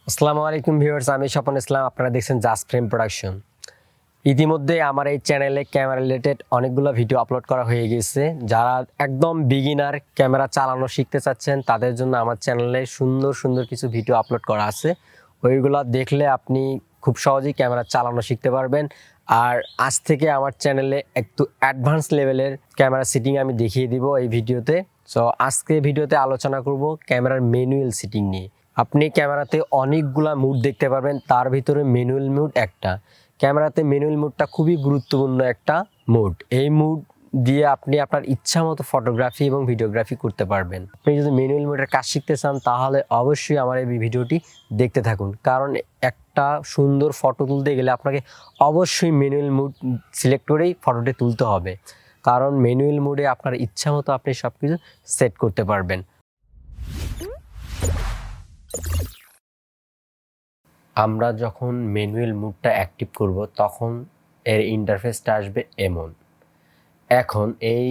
আসসালামু আলাইকুম ভিউয়ার্স, আমি স্বপন ইসলাম। আপনারা দেখছেন জাস্ট ফ্রেম প্রোডাকশন। ইতিমধ্যে আমার এই চ্যানেলে ক্যামেরা রিলেটেড অনেকগুলো ভিডিও আপলোড করা হয়ে গেছে। যারা একদম বিগিনার ক্যামেরা চালানো শিখতে চাচ্ছেন তাদের জন্য আমার চ্যানেলে সুন্দর সুন্দর কিছু ভিডিও আপলোড করা আছে। ওইগুলো দেখলে আপনি খুব সহজেই ক্যামেরা চালানো শিখতে পারবেন। আর আজ থেকে আমার চ্যানেলে একটু অ্যাডভান্স লেভেলের ক্যামেরা সেটিং আমি দেখিয়ে দিব এই ভিডিওতে। সো আজকে ভিডিওতে আলোচনা করব ক্যামেরার ম্যানুয়াল সেটিং নিয়ে। আপনি ক্যামেরাতে অনেকগুলা মুড দেখতে পারবেন, তার ভিতরে ম্যানুয়াল মুড একটা। ক্যামেরাতে ম্যানুয়াল মুডটা খুবই গুরুত্বপূর্ণ একটা মুড। এই মুড দিয়ে আপনি আপনার ইচ্ছা মতো ফটোগ্রাফি এবং ভিডিওগ্রাফি করতে পারবেন। আপনি যদি ম্যানুয়াল মুডের কাজ শিখতে চান তাহলে অবশ্যই আমার এই ভিডিওটি দেখতে থাকুন, কারণ একটা সুন্দর ফটো তুলতে গেলে আপনাকে অবশ্যই ম্যানুয়াল মুড সিলেক্ট করেই ফটোটি তুলতে হবে, কারণ ম্যানুয়াল মুডে আপনার ইচ্ছা মতো আপনি সব কিছু সেট করতে পারবেন। আমরা যখন ম্যানুয়াল মুডটা অ্যাক্টিভ করব তখন এর ইন্টারফেসটা আসবে এমন। এখন এই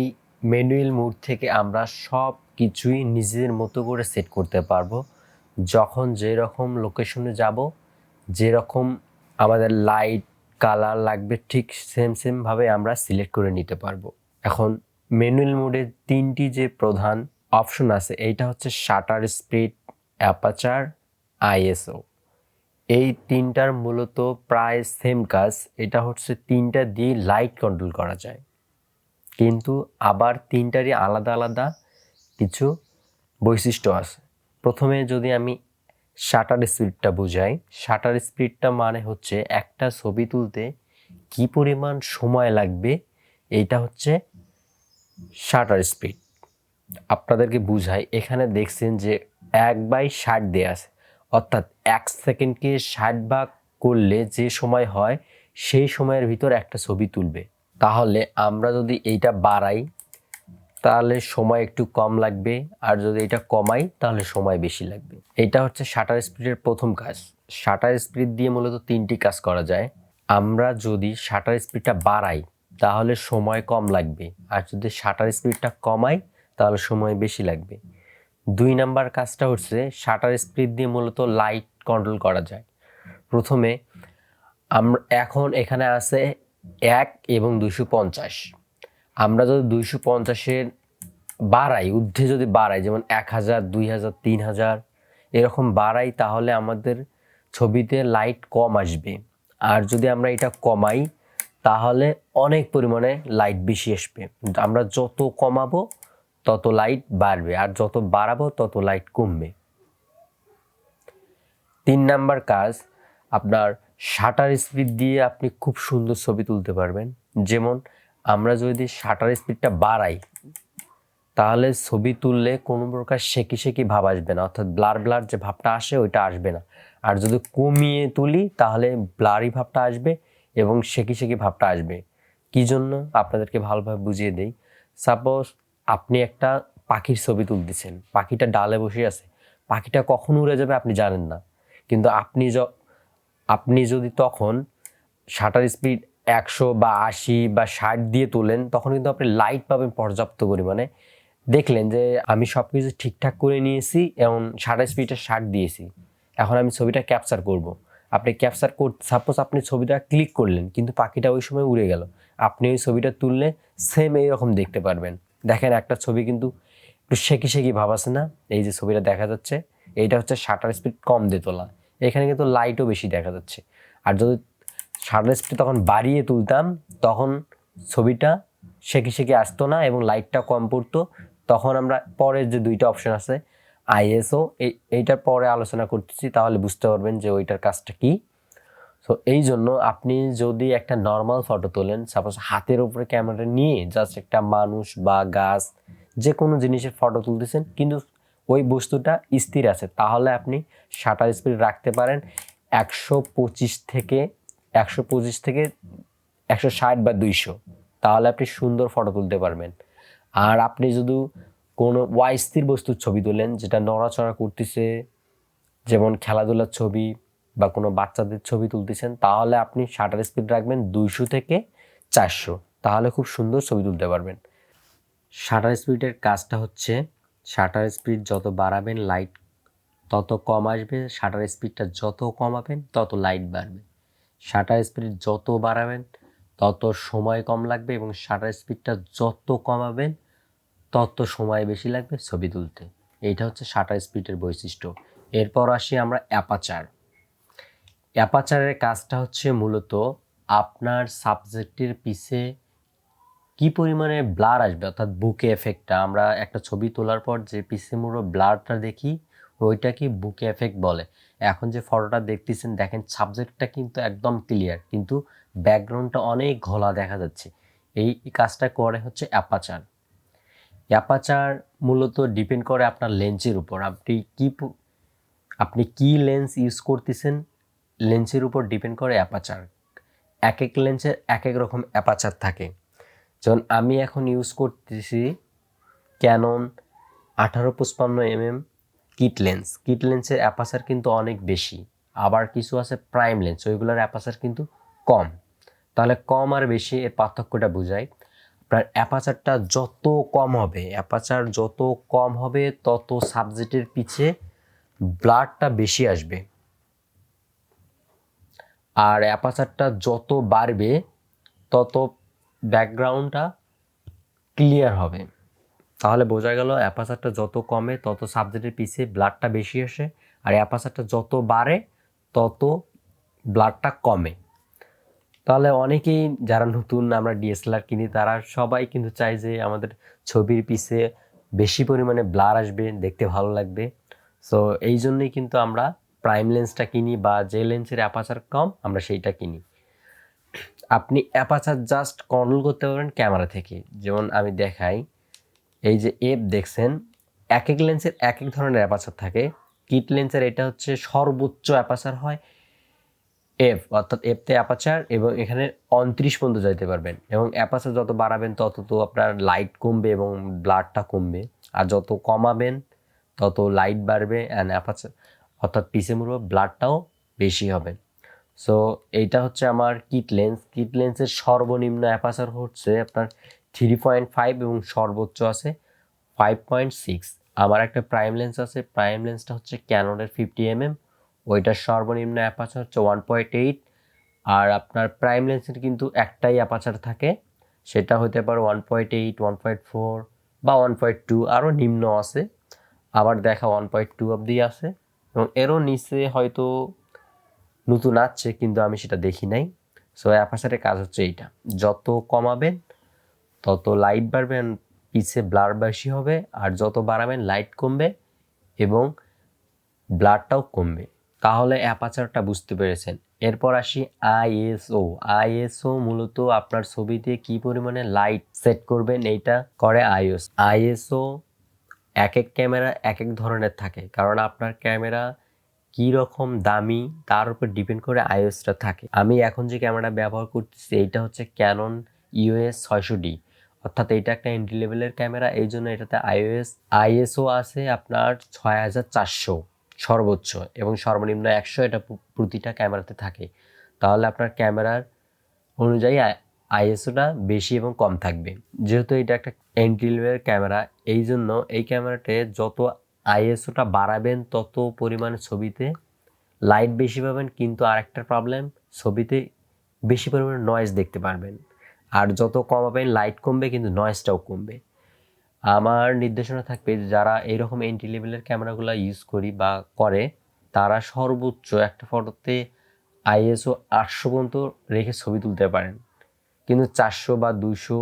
ম্যানুয়াল মুড থেকে আমরা সব কিছুই নিজের মতো করে সেট করতে পারবো। যখন যেরকম লোকেশনে যাব, যেরকম আমাদের লাইট কালার লাগবে ঠিক সেমভাবে আমরা সিলেক্ট করে নিতে পারবো। এখন ম্যানুয়াল মুডের তিনটি যে প্রধান অপশন আছে, এইটা হচ্ছে শাটার স্পিড, অ্যাপাচার, আইএসও। এই তিনটার মূলত প্রায় সেম কাজ। এটা হচ্ছে তিনটা দিয়ে লাইট কন্ট্রোল করা যায়, কিন্তু আবার তিনটারই আলাদা আলাদা কিছু বৈশিষ্ট্য আছে। প্রথমে যদি আমি শাটার স্পিডটা বুঝাই, শাটার স্পিডটা মানে হচ্ছে একটা ছবি তুলতে কি পরিমাণ সময় লাগবে, এইটা হচ্ছে শাটার স্পিড। আপনাদেরকে বুঝাই, এখানে দেখছেন যে 1/60 দেয়া আছে, অর্থাৎ 1 সেকেন্ডকে 60 ভাগ করলে যে সময় হয় সেই সময়ের ভিতর একটা ছবি তুলবে। তাহলে আমরা যদি এইটা বাড়াই তাহলে সময় একটু কম লাগবে, আর যদি এটা কমাই তাহলে সময় বেশি লাগবে। এটা হচ্ছে শাটার স্পিডের প্রথম কাজ। শাটার স্পিড দিয়ে মূলত তিনটি কাজ করা যায়। আমরা যদি শাটার স্পিডটা বাড়াই তাহলে সময় কম লাগবে, আর যদি শাটার স্পিডটা কমাই তাহলে সময় বেশি লাগবে। 2 নাম্বার কাজটা হচ্ছে শাটার স্পিড দিয়ে মূলত লাইট কন্ট্রোল করা যায়। প্রথমে আমরা এখন এখানে আছে 1 এবং 250। আমরা যদি 250-এর বাড়াই, ঊর্ধ্বে যদি বাড়াই, যেমন 1000, 2000, 3000 এরকম বাড়াই, তাহলে আমাদের ছবিতে লাইট কম আসবে। আর যদি আমরা এটা কমাই তাহলে অনেক পরিমাণে লাইট বেশি আসবে। আমরা যত কমাবো তত লাইট বাড়বে, আর যত বাড়াবো তত লাইট কমবে। 3 নাম্বার কাজ, আপনার শাটার স্পিড দিয়ে আপনি খুব সুন্দর ছবি তুলতে পারবেন। যেমন আমরা যদি শাটার স্পিডটা বাড়াই তাহলে ছবি তুললে কোনো প্রকার শেকি ভাব আসবে না, অর্থাৎ ব্লার যে ভাবটা আসে ওইটা আসবে না। আর যদি কমিয়ে তুলি তাহলে ব্লারি ভাবটা আসবে এবং শেকি ভাবটা আসবে। কি জন্য আপনাদেরকে ভালোভাবে বুঝিয়ে দেই। সাপোজ আপনি একটা পাখির ছবি তুলতেছেন, পাখিটা ডালে বসে আছে, পাখিটা কখন উড়ে যাবে আপনি জানেন না, কিন্তু আপনি যদি তখন শাটার স্পিড 100 বা 80 বা 60 দিয়ে তোলেন তখন কিন্তু আপনি লাইট পাবেন পর্যাপ্ত পরিমাণে। দেখলেন যে আমি সব কিছু ঠিকঠাক করে নিয়েছি এবং শাটার স্পিডটা 60 দিয়েছি, এখন আমি ছবিটা ক্যাপচার করব। আপনি ক্যাপচার সাপোজ আপনি ছবিটা ক্লিক করলেন কিন্তু পাখিটা ওই সময় উড়ে গেল, আপনি ওই ছবিটা তুললে সেম এইরকম দেখতে পারবেন। দেখেন একটা ছবি কিন্তু একটু শেকি ভাব আছে না? এই যে ছবিটা দেখা যাচ্ছে, এইটা হচ্ছে শাটার স্পিড কম দিয়ে তোলা। এখানে কিন্তু লাইটও বেশি দেখা যাচ্ছে। আর যদি শাটার স্পিড তখন বাড়িয়ে তুলতাম তখন ছবিটা শেকি আসতো না এবং লাইটটা কম পড়তো। তখন আমরা পরের যে দুইটা অপশন আছে আইএসও, এইটার পরে আলোচনা করতেছি, তাহলে বুঝতে পারবেন যে ওইটার কাজটা কি। সো এই জন্য আপনি যদি একটা নর্মাল ফটো তোলেন, সাপোজ হাতের উপরে ক্যামেরা নিয়ে জাস্ট একটা মানুষ বা গাছ যে কোনো জিনিসের ফটো তুলতেছেন কিন্তু ওই বস্তুটা স্থির আছে, তাহলে আপনি শাটার স্পিড রাখতে পারেন 125 থেকে 160 বা 200, তাহলে আপনি সুন্দর ফটো তুলতে পারবেন। আর আপনি যদি কোনো অস্থির বস্তুর ছবি তোলেন যেটা নড়াচড়া করতেছে, যেমন খেলাধুলার ছবি বা কোনো বাচ্চাদের ছবি তুলতেছেন, তাহলে আপনি শাটার স্পিড রাখবেন 200 থেকে 400, তাহলে খুব সুন্দর ছবি তুলতে পারবেন। শাটার স্পিডের কাজটা হচ্ছে শাটার স্পিড যত বাড়াবেন লাইট তত কম আসবে। শাটার স্পিডটা যত কমাবেন তত লাইট বাড়বে। শাটার স্পিড যত বাড়াবেন তত সময় কম লাগবে, এবং শাটার স্পিডটা যত কমাবেন তত সময় বেশি লাগবে ছবি তুলতে। এইটা হচ্ছে শাটার স্পিডের বৈশিষ্ট্য। এরপর আসি আমরা অ্যাপাচার। অ্যাপাচারের কাজটা হচ্ছে মূলত আপনার সাবজেক্টের পিছে কি পরিমাণে ব্লার আসবে, অর্থাৎ বুকে এফেক্টটা। আমরা একটা ছবি তোলার পর যে পিছে মুড়ো ব্লারটা দেখি ওইটাকে বুকে এফেক্ট বলে। এখন যে ফটোটা দেখতেছেন, দেখেন সাবজেক্টটা কিন্তু একদম ক্লিয়ার, কিন্তু ব্যাকগ্রাউন্ডটা অনেক ঘোলা দেখা যাচ্ছে। এই কাজটা করে হচ্ছে অ্যাপাচার। অ্যাপাচার মূলত ডিপেন্ড করে আপনার লেন্সের উপর। আপনি কি লেন্স ইউজ করতেছেন, লেন্সের উপর ডিপেন্ড করে অ্যাপাচার। এক এক লেন্সের এক এক রকম অ্যাপাচার থাকে। যেমন আমি এখন ইউজ করতেছি ক্যানন 18-55 কিট লেন্স। কিট লেন্সের অ্যাপাচার কিন্তু অনেক বেশি। আবার কিছু আছে প্রাইম লেন্স, ওইগুলোর অ্যাপাচার কিন্তু কম। তাহলে কম আর বেশি এর পার্থক্যটা বোঝায়। আপনার অ্যাপাচারটা যত কম হবে, অ্যাপাচার যত কম হবে তত সাবজেক্টের পিছে ব্লারটা বেশি আসবে। আর অ্যাপাচারটা যত বাড়বে তত ব্যাকগ্রাউন্ডটা ক্লিয়ার হবে। তাহলে বোঝা গেল অ্যাপাচারটা যত কমে তত সাবজেক্টের পিছিয়ে ব্লাডটা বেশি আসে, আর অ্যাপাচারটা যত বাড়ে তত ব্লাডটা কমে। তাহলে অনেকেই যারা নতুন আমরা ডিএসএলআর কিনি তারা সবাই কিন্তু চায় যে আমাদের ছবির পিছে বেশি পরিমাণে ব্লার আসবে, দেখতে ভালো লাগবে। সো এই জন্যই কিন্তু আমরা প্রাইম লেন্সটা কিনি, বা যে লেন্সের অ্যাপাচার কম আমরা সেইটা কিনি। আপনি অ্যাপাচার জাস্ট কন্ট্রোল করতে পারবেন ক্যামেরা থেকে। যেমন আমি দেখাই, এই যে এফ দেখছেন, এক এক লেন্সের এক এক ধরনের অ্যাপাচার থাকে। কিট লেন্সের এটা হচ্ছে সর্বোচ্চ অ্যাপাচার হয় এফ, অর্থাৎ এফতে অ্যাপাচার, এবং এখানে 29 পর্যন্ত যাইতে পারবেন। এবং অ্যাপাচার যত বাড়াবেন তত তো আপনার লাইট কমবে এবং ব্লারটা কমবে, আর যত কমাবেন তত লাইট বাড়বে অ্যান্ড অ্যাপাচার অর্থাৎ পিছে মুড়ো ব্লারটাও বেশি হবে। সো এইটা হচ্ছে আমার কিট লেন্স। কিট লেন্সের সর্বনিম্ন অ্যাপাচার হচ্ছে আপনার 3.5 এবং সর্বোচ্চ আছে 5.6। আমার একটা প্রাইম লেন্স আছে, প্রাইম লেন্সটা হচ্ছে ক্যাননের 50mm, ওইটার সর্বনিম্ন অ্যাপাচার হচ্ছে 1.8। আর আপনার প্রাইম লেন্সের কিন্তু একটাই অ্যাপাচার থাকে, সেটা হতে পারে 1.8, 1.4 বা 1.2, আরও নিম্ন আছে। আবার দেখা 1.2 অবধি আছে, এবং এরও নিচে হয়তো নতুন আসছে কিন্তু আমি সেটা দেখি নাই। সো অ্যাপাচারের কাজ হচ্ছে এইটা, যত কমাবেন তত লাইট বাড়বে, পিছে ব্লার বেশি হবে, আর যত বাড়াবেন লাইট কমবে এবং ব্লারটাও কমবে। তাহলে অ্যাপাচারটা বুঝতে পেরেছেন। এরপর আসি আইএসও। আইএসও মূলত আপনার ছবিতে কি পরিমাণে লাইট সেট করবেন এইটা করে আইএসও। আইএসও এক এক ক্যামেরা এক এক ধরনের থাকে, কারণ আপনার ক্যামেরা কি রকম দামি তার উপর ডিপেন্ড করে আইএসটা থাকে। আমি এখন যে ক্যামেরাটা ব্যবহার করতেছি এইটা হচ্ছে ক্যানন ইউএস 600D, অর্থাৎ এইটা একটা এন্ট্রি লেভেলের ক্যামেরা। এই জন্য এটাতে আইএসও আছে আপনার 6400 সর্বোচ্চ, এবং সর্বনিম্ন 100 এটা প্রতিটা ক্যামেরাতে থাকে। তাহলে আপনার ক্যামেরার অনুযায়ী আইএসওটা বেশি এবং কম থাকবে। যেহেতু এটা একটা এন্ট্রি লেভেলের ক্যামেরা, এই জন্য এই ক্যামেরাতে যত আইএসওটা বাড়াবেন তত পরিমাণে ছবিতে লাইট বেশি পাবেন, কিন্তু আরেকটা প্রবলেম, ছবিতে বেশি পরিমাণে নয়েজ দেখতে পারবেন। আর যত কমাবেন লাইট কমবে কিন্তু নয়েজটাও কমবে। আমার নির্দেশনা থাকবে যারা এইরকম এন্ট্রি লেভেলের ক্যামেরাগুলো ইউজ করি বা করে, তারা সর্বোচ্চ একটা ফটোতে আইএসও 800 পর্যন্ত রেখে ছবি তুলতে পারেন, কিন্তু 400 বা 200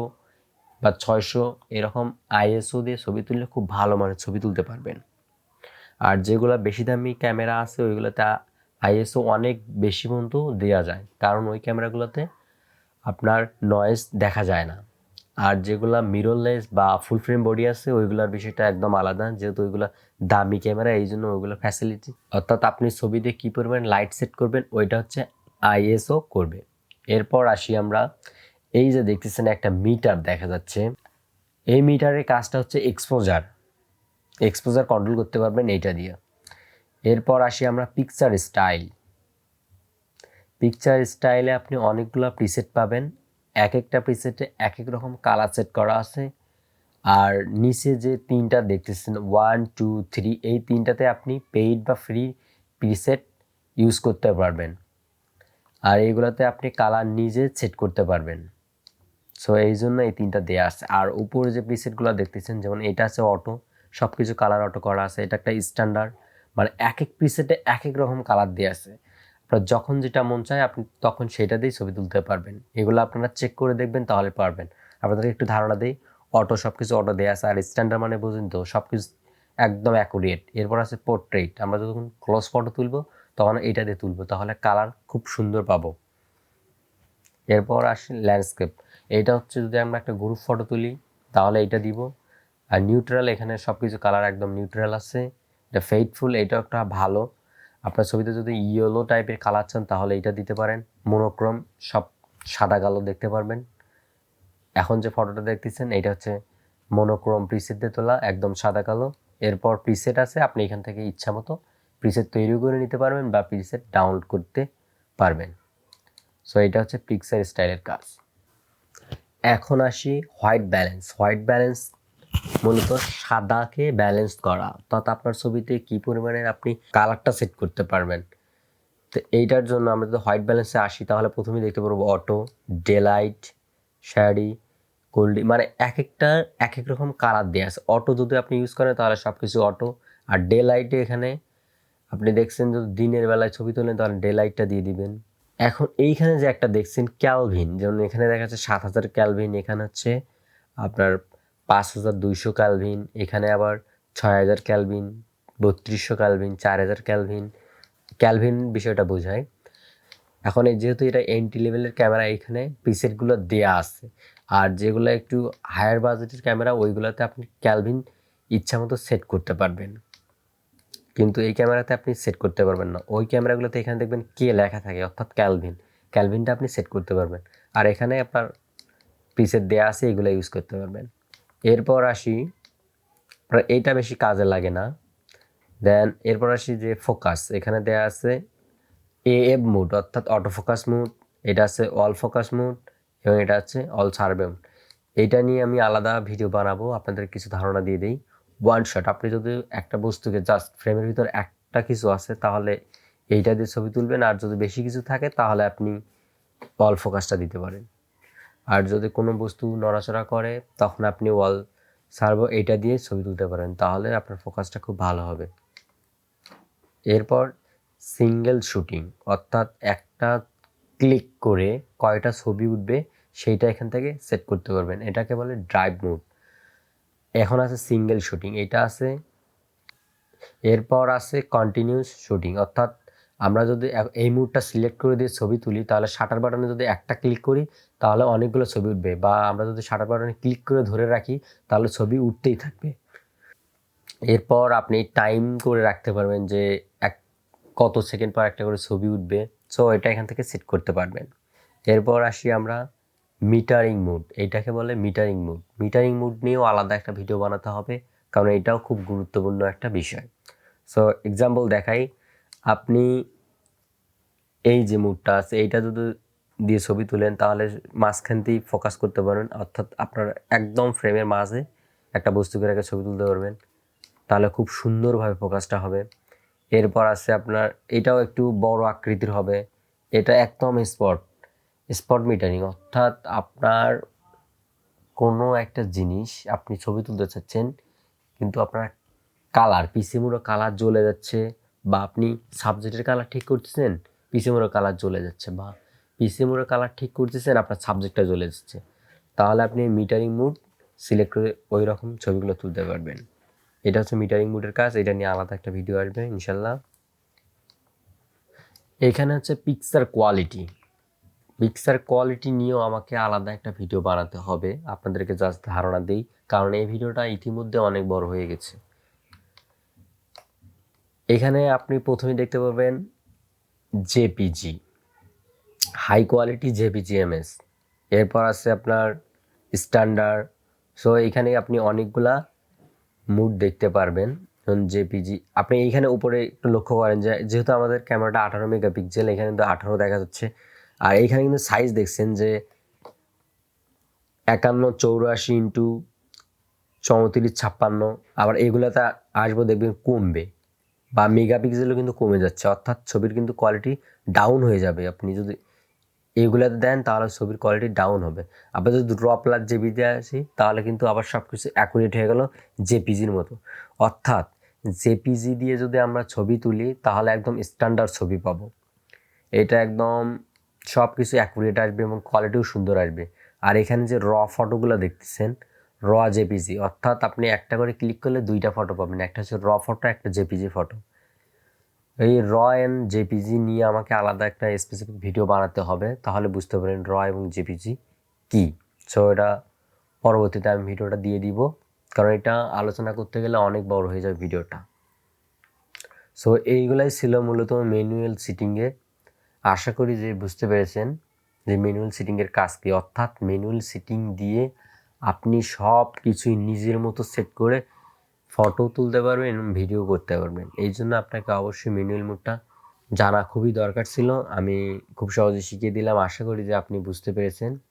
বা 600 এরকম আইএসও দিয়ে ছবি তুললে খুব ভালো মানের ছবি তুলতে পারবেন। আর যেগুলো বেশি দামি ক্যামেরা আছে ওইগুলোতে আইএসও অনেক বেশি পর্যন্ত দেওয়া যায়, কারণ ওই ক্যামেরাগুলোতে আপনার নয়েজ দেখা যায় না। আর যেগুলা মিররলেস বা ফুল ফ্রেম বডি আছে ওইগুলোর বিষয়টা একদম আলাদা, যেহেতু ওইগুলো দামি ক্যামেরা, এই জন্য ওইগুলো ফ্যাসিলিটি, অর্থাৎ আপনি ছবিতে কী পরিমাণ লাইট সেট করবেন ওইটা হচ্ছে আইএসও করবে। এরপর আসি আমরা, এই যে দেখতেছেন একটা মিটার দেখা যাচ্ছে, এই মিটারের কাজটা হচ্ছে এক্সপোজার কন্ট্রোল করতে পারবেন এইটা দিয়ে। এরপর আসি আমরা পিকচার স্টাইলে আপনি অনেকগুলো প্রিসেট পাবেন, এক একটা প্রিসেটে এক এক রকম কালার সেট করা আছে। আর নিচে যে তিনটা দেখতেছেন 1 2 3, এই তিনটাতে আপনি পেইড বা ফ্রি প্রিসেট ইউজ করতে পারবেন, আর এইগুলোতে আপনি কালার নিজে সেট করতে পারবেন। সো এই জন্য এই তিনটা দেওয়া আছে। আর উপরে যে প্রিসেটগুলো দেখতেছেন, যেমন এটা আছে অটো, সব কিছু কালার অটো করা আছে। এটা একটা স্ট্যান্ডার্ড, মানে এক এক প্রিসেটে এক এক রকম কালার দেওয়া আছে। আপনার যখন যেটা মন চায় আপনি তখন সেটা দিয়েই ছবি তুলতে পারবেন। এগুলো আপনারা চেক করে দেখবেন, তাহলে পারবেন। আপনাদেরকে একটু ধারণা দিই, অটো সব কিছু অটো দেওয়া আছে। আর স্ট্যান্ডার্ড মানে বুঝুন তো, সব কিছু একদম অ্যাকুরেট। এরপর আছে পোর্ট্রেট, আমরা যখন ক্লোজ ফটো তুলবো তখন এইটা দিয়ে তুলবো, তাহলে কালার খুব সুন্দর পাবো। এরপর আসে ল্যান্ডস্কেপ, এইটা হচ্ছে যদি আমরা একটা গ্রুপ ফটো তুলি তাহলে এইটা দিব। আর নিউট্রাল, এখানে সব কিছু কালার একদম নিউট্রাল আছে। এটা ফেডফুল, এইটাও একটা ভালো। আপনার ছবিতে যদি ইয়েলো টাইপের কালার চান তাহলে এইটা দিতে পারেন। মোনোক্রোম, সব সাদা কালো দেখতে পারবেন। এখন যে ফটোটা দেখতেছেন এটা হচ্ছে মোনোক্রোম প্রিসেট দিয়ে তোলা, একদম সাদা কালো। এরপর প্রিসেট আছে, আপনি এখান থেকে ইচ্ছা মতো প্রিসেট তৈরি করে নিতে পারবেন বা প্রিসেট ডাউনলোড করতে পারবেন। সো এটা হচ্ছে পিকচার স্টাইলের কাজ। এখন আসি হোয়াইট ব্যালেন্স। হোয়াইট ব্যালেন্স মূলত সাদাকে ব্যালেন্স করা, অর্থাৎ আপনার ছবিতে কী পরিমাণের আপনি কালারটা সেট করতে পারবেন। তো এইটার জন্য আমরা যদি হোয়াইট ব্যালেন্সে আসি তাহলে প্রথমেই দেখতে পারবো অটো, ডেলাইট, শ্যাডি, গোল্ডি, মানে এক একটা এক এক রকম কালার দেওয়া আছে। অটো যদি আপনি ইউজ করেন তাহলে সব কিছু অটো। আর ডে লাইটে এখানে আপনি দেখছেন যদি দিনের বেলায় ছবি তোলেন তাহলে ডে লাইটটা দিয়ে দিবেন। এখন এইখানে যে একটা দেখছেন ক্যালভিন, যেমন এখানে দেখা যাচ্ছে 7000 ক্যালভিন, এখানে হচ্ছে আপনার 5200 ক্যালভিন, এখানে আবার 6000 ক্যালভিন, 3200 ক্যালভিন, 4000 ক্যালভিন। ক্যালভিন বিষয়টা বোঝায়। এখন এই যেহেতু এটা এন্ট্রি লেভেলের ক্যামেরা, এখানে প্রিসেটগুলো দেয়া আছে। আর যেগুলো একটু হায়ার বাজেটের ক্যামেরা ওইগুলোতে আপনি ক্যালভিন ইচ্ছা মতো সেট করতে পারবেন, কিন্তু এই ক্যামেরাতে আপনি সেট করতে পারবেন না। ওই ক্যামেরাগুলোতে এখানে দেখবেন কে লেখা থাকে, অর্থাৎ ক্যালভিন, ক্যালভিনটা আপনি সেট করতে পারবেন। আর এখানে আপনার প্রিসেট দেয়া আছে, এগুলো ইউজ করতে পারবেন। এরপর আসি, এইটা বেশি কাজে লাগে না। দেন এরপর আসি যে ফোকাস, এখানে দেয়া আছে এএফ মুড, অর্থাৎ অটো ফোকাস মুড। এটা আছে অল ফোকাস মুড এবং এটা আছে অল সার্ভে মুড। এইটা নিয়ে আমি আলাদা ভিডিও বানাবো, আপনাদের কিছু ধারণা দিয়ে দিই। ওয়ান শট, আপনি যদি একটা বস্তুকে জাস্ট ফ্রেমের ভিতর একটা কিছু আছে তাহলে এইটা দিয়ে ছবি তুলবেন, আর যদি বেশি কিছু থাকে তাহলে আপনি অল ফোকাসটা দিতে পারেন। আর যদি কোনো বস্তু নড়াচড়া করে তখন আপনি ওয়াল সার্ভো এইটা দিয়ে ছবি তুলতে পারেন, তাহলে আপনার ফোকাসটা খুব ভালো হবে। এরপর সিঙ্গেল শুটিং, অর্থাৎ একটা ক্লিক করে কয়টা ছবি উঠবে সেইটা এখান থেকে সেট করতে পারবেন, এটাকে বলে ড্রাইভ মোড। এখন আছে সিঙ্গেল শুটিং, এটা আছে। এরপর আছে কন্টিনিউস শুটিং, অর্থাৎ আমরা যদি এই মুডটা সিলেক্ট করে দিয়ে ছবি তুলি তাহলে শাটার বাটনে যদি একটা ক্লিক করি তাহলে অনেকগুলো ছবি উঠবে, বা আমরা যদি শাটার বাটনে ক্লিক করে ধরে রাখি তাহলে ছবি উঠতেই থাকবে। এরপর আপনি টাইম করে রাখতে পারবেন যে কত সেকেন্ড পর একটা করে ছবি উঠবে, সো এটা এখান থেকে সেট করতে পারবেন। এরপর আসি আমরা মিটারিং মুড, এইটাকে বলে মিটারিং মুড। মিটারিং মুড নিয়েও আলাদা একটা ভিডিও বানাতে হবে, কারণ এটাও খুব গুরুত্বপূর্ণ একটা বিষয়। সো এক্সাম্পল দেখাই, আপনি এই যে মুডটা আছে এইটা যদি দিয়ে ছবি তুলেন তাহলে মাঝখান দিয়ে ফোকাস করতে পারবেন, অর্থাৎ আপনার একদম ফ্রেমের মাঝে একটা বস্তুকে রেখে ছবি তুলতে পারবেন, তাহলে খুব সুন্দরভাবে ফোকাসটা হবে। এরপর আছে আপনার এটাও একটু বড় আকৃতির হবে, এটা একদম স্পট মিটারিং, অর্থাৎ আপনার কোনো একটা জিনিস আপনি ছবি তুলতে চাচ্ছেন কিন্তু আপনার কালার পিসি মোড়ো কালার জ্বলে যাচ্ছে, বা আপনি সাবজেক্টের কালার ঠিক করতেছেন পিসি মোড়ো কালার জ্বলে যাচ্ছে, বা পিসি মোড়ো কালার ঠিক করতেছেন আপনার সাবজেক্টটা জ্বলে যাচ্ছে, তাহলে আপনি মিটারিং মুড সিলেক্ট করে ওই রকম ছবিগুলো তুলতে পারবেন। এটা হচ্ছে মিটারিং মুডের কাজ, এটা নিয়ে আলাদা একটা ভিডিও আসবে ইনশাল্লাহ। এখানে হচ্ছে পিকচার কোয়ালিটি। পিকচার কোয়ালিটি নিয়েও আমাকে আলাদা একটা ভিডিও বানাতে হবে, আপনাদেরকে জাস্ট ধারণা দিই, কারণ এই ভিডিওটা ইতিমধ্যে অনেক বড় হয়ে গেছে। এখানে আপনি প্রথমে দেখতে পাবেন জেপিজি, হাই কোয়ালিটি জেপিজি এমএস। এরপর আছে আপনার স্ট্যান্ডার্ড। সো এখানে আপনি অনেকগুলা মুড দেখতে পারবেন। যেমন জেপিজি, আপনি এইখানে উপরে একটু লক্ষ্য করেন যে যেহেতু আমাদের ক্যামেরাটা 18 মেগাপিক্সেল, এখানে কিন্তু 18 দেখা যাচ্ছে। আর এইখানে কিন্তু সাইজ দেখছেন যে 5184 ইন্টু 34-56, আবার এগুলোতে আসবো দেখবেন কমবে, বা মেগাপিক্সেলও কিন্তু কমে যাচ্ছে, অর্থাৎ ছবির কিন্তু কোয়ালিটি ডাউন হয়ে যাবে। আপনি যদি এইগুলাতে দেন তাহলে ছবির কোয়ালিটি ডাউন হবে। আবার যদি র+ জেপিজি আসি তাহলে কিন্তু আবার সব কিছু অ্যাকুরেট হয়ে গেল জেপিজির মতো। অর্থাৎ জেপিজি দিয়ে যদি আমরা ছবি তুলি তাহলে একদম স্ট্যান্ডার্ড ছবি পাবো। এটা একদম সব কিছু অ্যাকুরেট আসবে এবং কোয়ালিটিও সুন্দর আসবে। আর এখানে যে ফটোগুলো দেখতেছেন জেপিজি, অর্থাৎ আপনি একটা করে ক্লিক করলে দুইটা ফটো পাবেন, একটা হচ্ছে ফটো, একটা জেপিজি ফটো। এই অ্যান্ড জেপিজি নিয়ে আমাকে আলাদা একটা স্পেসিফিক ভিডিও বানাতে হবে, তাহলে বুঝতে পারেন এবং জেপিজি কী। সো এটা পরবর্তীতে আমি ভিডিওটা দিয়ে দিব, কারণ এটা আলোচনা করতে গেলে অনেক বড় হয়ে যাবে ভিডিওটা। সো এইগুলাই ছিল মূলত ম্যানুয়াল সিটিংয়ে। আশা করি যে বুঝতে পেরেছেন যে ম্যানুয়াল সিটিংয়ের কাজ কী, অর্থাৎ ম্যানুয়াল সিটিং দিয়ে আপনি সব কিছুই নিজের মতো সেট করে ফটো তুলতে পারবেন এবং ভিডিও করতে পারবেন। এই জন্য আপনাকে অবশ্যই ম্যানুয়াল মোডটা জানা খুবই দরকার ছিল। আমি খুব সহজে শিখিয়ে দিলাম। আশা করি যে আপনি বুঝতে পেরেছেন।